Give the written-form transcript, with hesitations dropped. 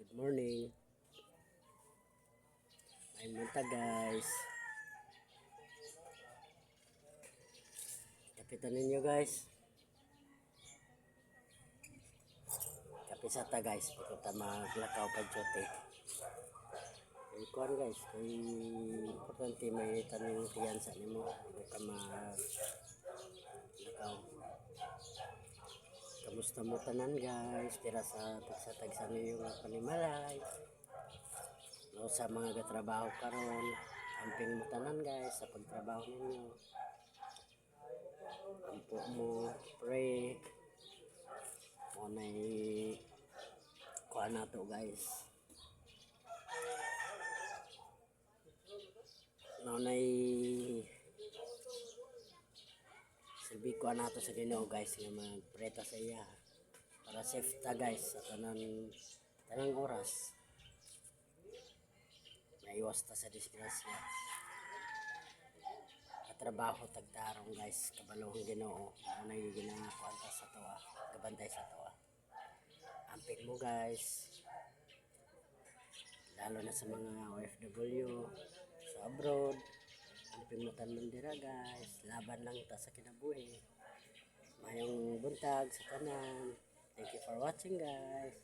Good morning. May munta guys. Kapitan ninyo guys. Kapisa ta guys. Pagkita maglakaw pa jote. Kuhan guys. Kung importante may tanong fiyansa nimo. Pagkita maglakaw. Kamusta mo tanan guys? Tira sa tagsa niyo nga panimalay. No, sa mga gatrabaho karon, amping mo tanan guys sa pagtrabaho ninyo. Ampo mo, pray. O na'y kuha na to guys. No, na'y silbi kuha na to sa Ginoo guys nga magpreta sa iya. Para safe ta guys sa tanang oras. Naiwas ta sa disgrasya. Katrabaho tagtarong guys, kabalong Ginoo. Ano na yung ginakuan ta sa toa, gabantay sa toa. Amping mo guys. Lalo na sa mga OFW sa abroad. Amping mo tanan dira guys. Laban lang ta sa kinabuhi. Mayong buntag sa tanan. Thank you for watching guys.